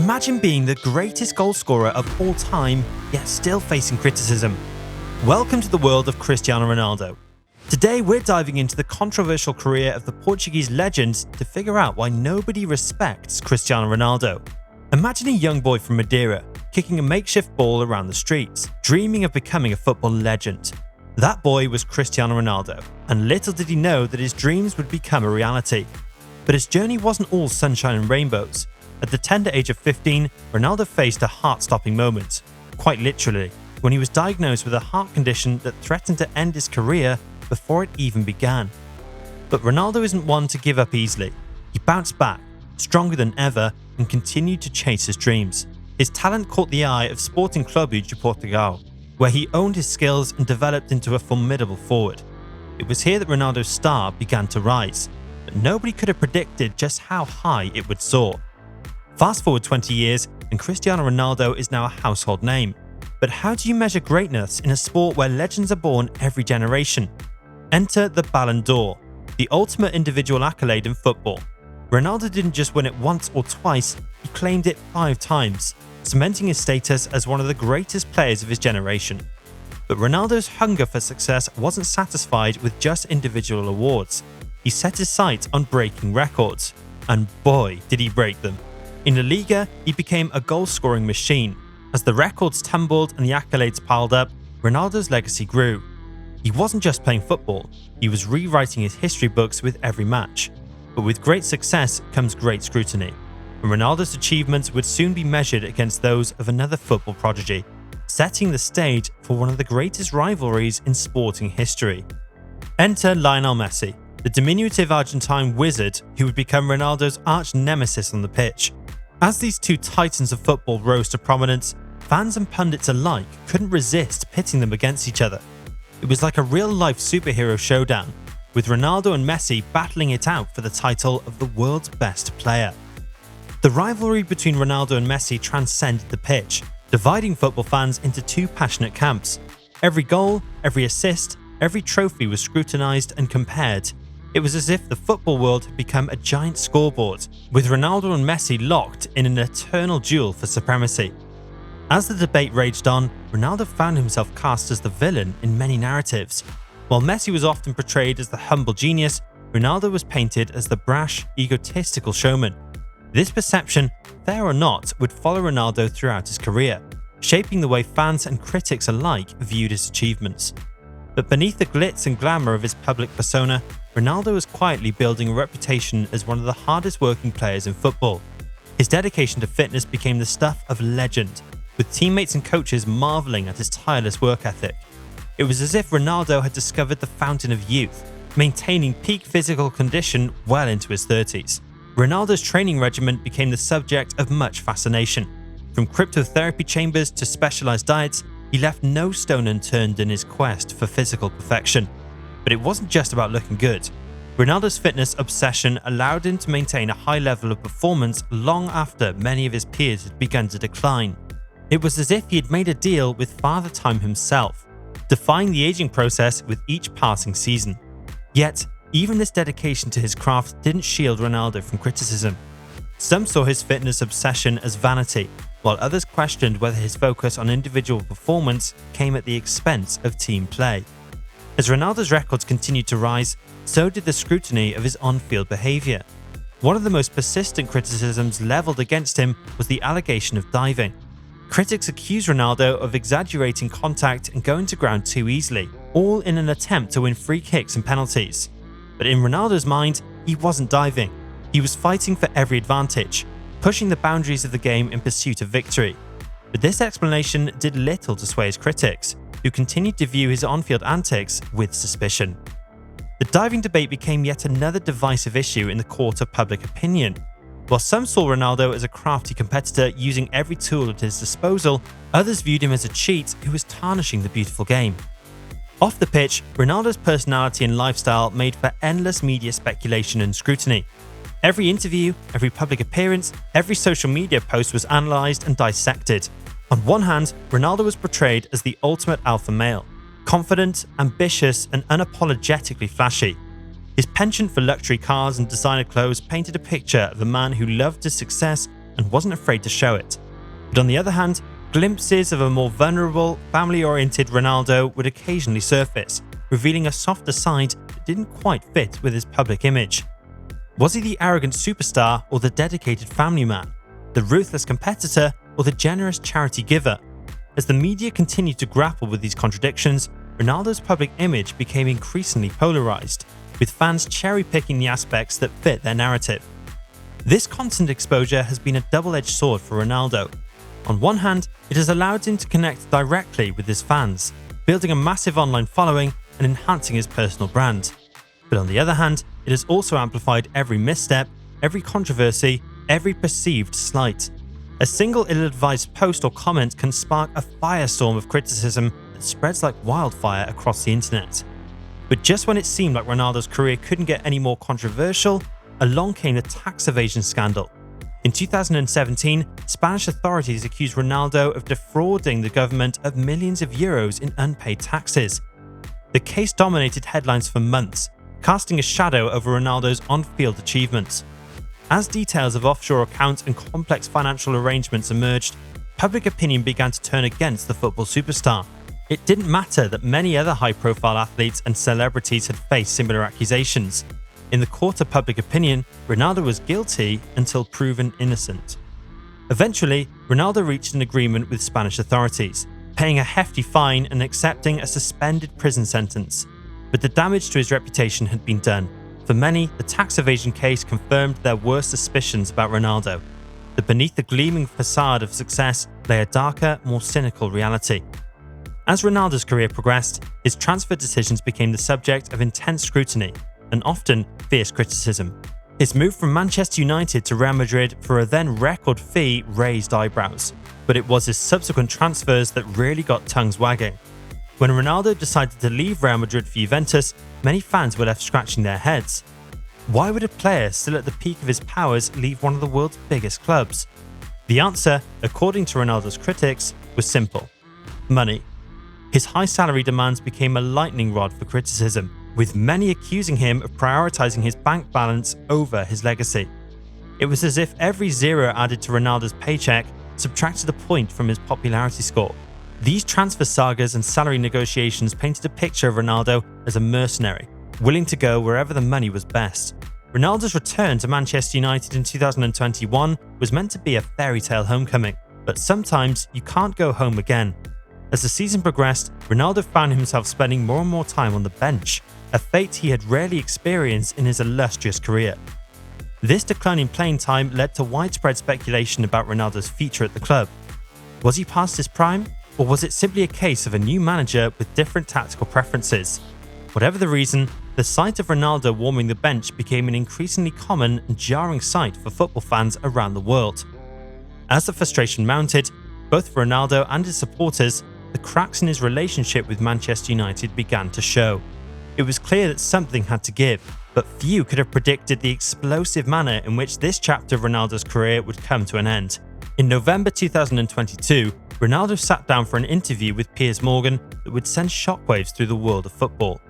Imagine being the greatest goalscorer of all time, yet still facing criticism. Welcome to the world of Cristiano Ronaldo. Today we're diving into the controversial career of the Portuguese legend to figure out why nobody respects Cristiano Ronaldo. Imagine a young boy from Madeira kicking a makeshift ball around the streets, dreaming of becoming a football legend. That boy was Cristiano Ronaldo, and little did he know that his dreams would become a reality. But his journey wasn't all sunshine and rainbows. At the tender age of 15, Ronaldo faced a heart-stopping moment, quite literally, when he was diagnosed with a heart condition that threatened to end his career before it even began. But Ronaldo isn't one to give up easily. He bounced back, stronger than ever, and continued to chase his dreams. His talent caught the eye of Sporting Clube de Portugal, where he owned his skills and developed into a formidable forward. It was here that Ronaldo's star began to rise, but nobody could have predicted just how high it would soar. Fast forward 20 years, and Cristiano Ronaldo is now a household name. But how do you measure greatness in a sport where legends are born every generation? Enter the Ballon d'Or, the ultimate individual accolade in football. Ronaldo didn't just win it once or twice, he claimed it 5 times, cementing his status as one of the greatest players of his generation. But Ronaldo's hunger for success wasn't satisfied with just individual awards. He set his sights on breaking records, and boy, did he break them. In La Liga, he became a goal-scoring machine. As the records tumbled and the accolades piled up, Ronaldo's legacy grew. He wasn't just playing football, he was rewriting his history books with every match. But with great success comes great scrutiny, and Ronaldo's achievements would soon be measured against those of another football prodigy, setting the stage for one of the greatest rivalries in sporting history. Enter Lionel Messi, the diminutive Argentine wizard who would become Ronaldo's arch-nemesis on the pitch. As these two titans of football rose to prominence, fans and pundits alike couldn't resist pitting them against each other. It was like a real-life superhero showdown, with Ronaldo and Messi battling it out for the title of the world's best player. The rivalry between Ronaldo and Messi transcended the pitch, dividing football fans into 2 passionate camps. Every goal, every assist, every trophy was scrutinized and compared. It was as if the football world had become a giant scoreboard, with Ronaldo and Messi locked in an eternal duel for supremacy. As the debate raged on, Ronaldo found himself cast as the villain in many narratives. While Messi was often portrayed as the humble genius, Ronaldo was painted as the brash, egotistical showman. This perception, fair or not, would follow Ronaldo throughout his career, shaping the way fans and critics alike viewed his achievements. But beneath the glitz and glamour of his public persona, Ronaldo was quietly building a reputation as one of the hardest working players in football. His dedication to fitness became the stuff of legend, with teammates and coaches marveling at his tireless work ethic. It was as if Ronaldo had discovered the fountain of youth, maintaining peak physical condition well into his 30s. Ronaldo's training regimen became the subject of much fascination. From cryptotherapy chambers to specialized diets, he left no stone unturned in his quest for physical perfection. But it wasn't just about looking good. Ronaldo's fitness obsession allowed him to maintain a high level of performance long after many of his peers had begun to decline. It was as if he had made a deal with Father Time himself, defying the aging process with each passing season. Yet, even this dedication to his craft didn't shield Ronaldo from criticism. Some saw his fitness obsession as vanity, while others questioned whether his focus on individual performance came at the expense of team play. As Ronaldo's records continued to rise, so did the scrutiny of his on-field behaviour. One of the most persistent criticisms levelled against him was the allegation of diving. Critics accused Ronaldo of exaggerating contact and going to ground too easily, all in an attempt to win free kicks and penalties. But in Ronaldo's mind, he wasn't diving. He was fighting for every advantage, pushing the boundaries of the game in pursuit of victory. But this explanation did little to sway his critics, who continued to view his on-field antics with suspicion. The diving debate became yet another divisive issue in the court of public opinion. While some saw Ronaldo as a crafty competitor using every tool at his disposal, others viewed him as a cheat who was tarnishing the beautiful game. Off the pitch, Ronaldo's personality and lifestyle made for endless media speculation and scrutiny. Every interview, every public appearance, every social media post was analysed and dissected. On one hand, Ronaldo was portrayed as the ultimate alpha male, confident, ambitious, and unapologetically flashy. His penchant for luxury cars and designer clothes painted a picture of a man who loved his success and wasn't afraid to show it. But on the other hand, glimpses of a more vulnerable, family-oriented Ronaldo would occasionally surface, revealing a softer side that didn't quite fit with his public image. Was he the arrogant superstar or the dedicated family man? The ruthless competitor or the generous charity giver? As the media continued to grapple with these contradictions, Ronaldo's public image became increasingly polarized, with fans cherry-picking the aspects that fit their narrative. This constant exposure has been a double-edged sword for Ronaldo. On one hand, it has allowed him to connect directly with his fans, building a massive online following and enhancing his personal brand. But on the other hand, it has also amplified every misstep, every controversy, every perceived slight. A single ill-advised post or comment can spark a firestorm of criticism that spreads like wildfire across the internet. But just when it seemed like Ronaldo's career couldn't get any more controversial, along came the tax evasion scandal. In 2017, Spanish authorities accused Ronaldo of defrauding the government of millions of euros in unpaid taxes. The case dominated headlines for months, casting a shadow over Ronaldo's on-field achievements. As details of offshore accounts and complex financial arrangements emerged, public opinion began to turn against the football superstar. It didn't matter that many other high-profile athletes and celebrities had faced similar accusations. In the court of public opinion, Ronaldo was guilty until proven innocent. Eventually, Ronaldo reached an agreement with Spanish authorities, paying a hefty fine and accepting a suspended prison sentence. But the damage to his reputation had been done. For many, the tax evasion case confirmed their worst suspicions about Ronaldo, that beneath the gleaming facade of success lay a darker, more cynical reality. As Ronaldo's career progressed, his transfer decisions became the subject of intense scrutiny and often fierce criticism. His move from Manchester United to Real Madrid for a then record fee raised eyebrows, but it was his subsequent transfers that really got tongues wagging. When Ronaldo decided to leave Real Madrid for Juventus, many fans were left scratching their heads. Why would a player still at the peak of his powers leave one of the world's biggest clubs? The answer, according to Ronaldo's critics, was simple: money. His high salary demands became a lightning rod for criticism, with many accusing him of prioritizing his bank balance over his legacy. It was as if every zero added to Ronaldo's paycheck subtracted a point from his popularity score. These transfer sagas and salary negotiations painted a picture of Ronaldo as a mercenary, willing to go wherever the money was best. Ronaldo's return to Manchester United in 2021 was meant to be a fairy tale homecoming, but sometimes you can't go home again. As the season progressed, Ronaldo found himself spending more and more time on the bench, a fate he had rarely experienced in his illustrious career. This decline in playing time led to widespread speculation about Ronaldo's future at the club. Was he past his prime? Or was it simply a case of a new manager with different tactical preferences? Whatever the reason, the sight of Ronaldo warming the bench became an increasingly common and jarring sight for football fans around the world. As the frustration mounted, both for Ronaldo and his supporters, the cracks in his relationship with Manchester United began to show. It was clear that something had to give, but few could have predicted the explosive manner in which this chapter of Ronaldo's career would come to an end. In November 2022, Ronaldo sat down for an interview with Piers Morgan that would send shockwaves through the world of football.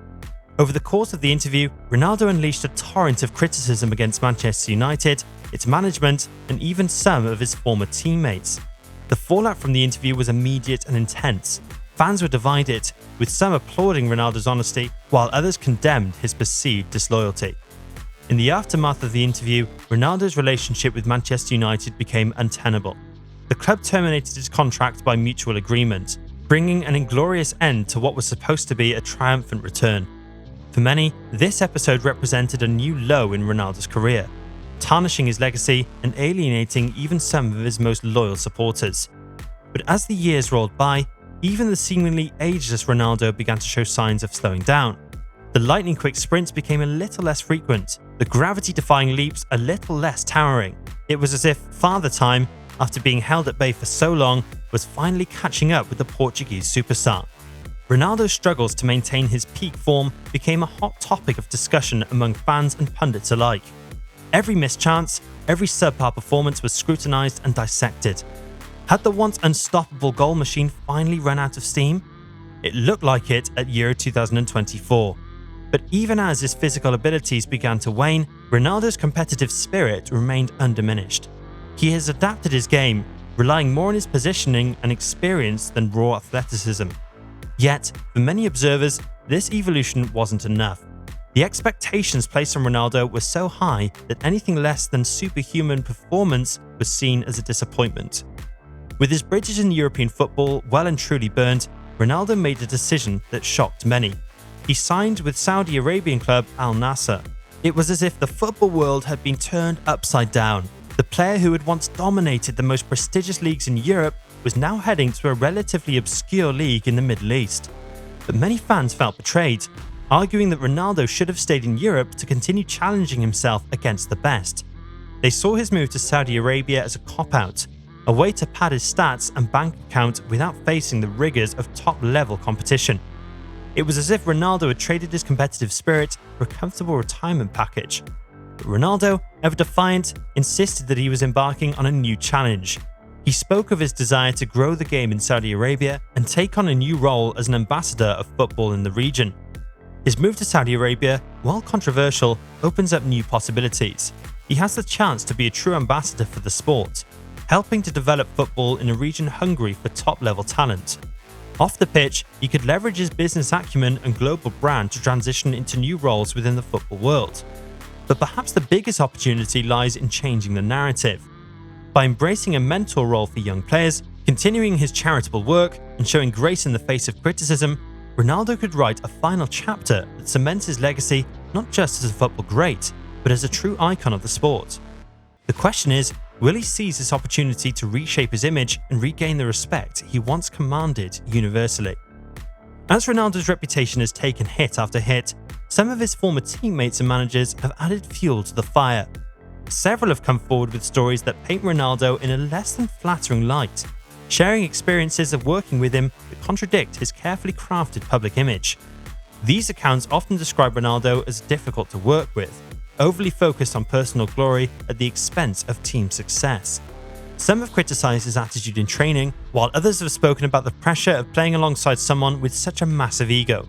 Over the course of the interview, Ronaldo unleashed a torrent of criticism against Manchester United, its management, and even some of his former teammates. The fallout from the interview was immediate and intense. Fans were divided, with some applauding Ronaldo's honesty, while others condemned his perceived disloyalty. In the aftermath of the interview, Ronaldo's relationship with Manchester United became untenable. The club terminated his contract by mutual agreement, bringing an inglorious end to what was supposed to be a triumphant return. For many, this episode represented a new low in Ronaldo's career, tarnishing his legacy and alienating even some of his most loyal supporters. But as the years rolled by, even the seemingly ageless Ronaldo began to show signs of slowing down. The lightning-quick sprints became a little less frequent, the gravity-defying leaps a little less towering. It was as if Father Time, after being held at bay for so long, was finally catching up with the Portuguese superstar. Ronaldo's struggles to maintain his peak form became a hot topic of discussion among fans and pundits alike. Every missed chance, every subpar performance was scrutinised and dissected. Had the once unstoppable goal machine finally run out of steam? It looked like it at Euro 2024. But even as his physical abilities began to wane, Ronaldo's competitive spirit remained undiminished. He has adapted his game, relying more on his positioning and experience than raw athleticism. Yet, for many observers, this evolution wasn't enough. The expectations placed on Ronaldo were so high that anything less than superhuman performance was seen as a disappointment. With his bridges in European football well and truly burned, Ronaldo made a decision that shocked many. He signed with Saudi Arabian club Al Nassr. It was as if the football world had been turned upside down. The player who had once dominated the most prestigious leagues in Europe was now heading to a relatively obscure league in the Middle East. But many fans felt betrayed, arguing that Ronaldo should have stayed in Europe to continue challenging himself against the best. They saw his move to Saudi Arabia as a cop-out, a way to pad his stats and bank account without facing the rigors of top-level competition. It was as if Ronaldo had traded his competitive spirit for a comfortable retirement package. But Ronaldo, ever defiant, insisted that he was embarking on a new challenge. He spoke of his desire to grow the game in Saudi Arabia and take on a new role as an ambassador of football in the region. His move to Saudi Arabia, while controversial, opens up new possibilities. He has the chance to be a true ambassador for the sport, helping to develop football in a region hungry for top-level talent. Off the pitch, he could leverage his business acumen and global brand to transition into new roles within the football world. But perhaps the biggest opportunity lies in changing the narrative. By embracing a mentor role for young players, continuing his charitable work, and showing grace in the face of criticism, Ronaldo could write a final chapter that cements his legacy not just as a football great, but as a true icon of the sport. The question is, will he seize this opportunity to reshape his image and regain the respect he once commanded universally? As Ronaldo's reputation has taken hit after hit, some of his former teammates and managers have added fuel to the fire. Several have come forward with stories that paint Ronaldo in a less than flattering light, sharing experiences of working with him that contradict his carefully crafted public image. These accounts often describe Ronaldo as difficult to work with, overly focused on personal glory at the expense of team success. Some have criticized his attitude in training, while others have spoken about the pressure of playing alongside someone with such a massive ego.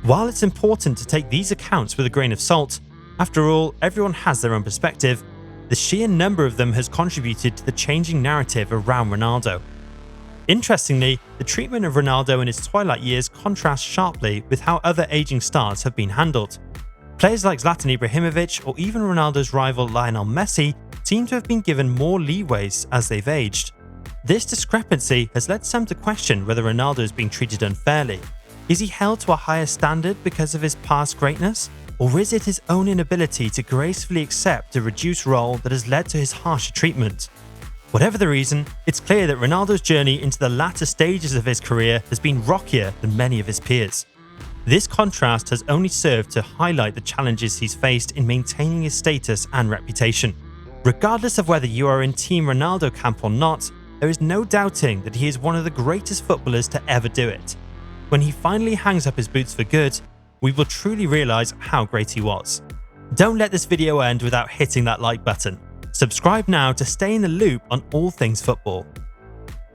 While it's important to take these accounts with a grain of salt, after all, everyone has their own perspective, the sheer number of them has contributed to the changing narrative around Ronaldo. Interestingly, the treatment of Ronaldo in his twilight years contrasts sharply with how other aging stars have been handled. Players like Zlatan Ibrahimovic or even Ronaldo's rival Lionel Messi seem to have been given more leeways as they've aged. This discrepancy has led some to question whether Ronaldo is being treated unfairly. Is he held to a higher standard because of his past greatness? Or is it his own inability to gracefully accept a reduced role that has led to his harsher treatment? Whatever the reason, it's clear that Ronaldo's journey into the latter stages of his career has been rockier than many of his peers. This contrast has only served to highlight the challenges he's faced in maintaining his status and reputation. Regardless of whether you are in Team Ronaldo camp or not, there is no doubting that he is one of the greatest footballers to ever do it. When he finally hangs up his boots for good, we will truly realise how great he was. Don't let this video end without hitting that like button. Subscribe now to stay in the loop on all things football.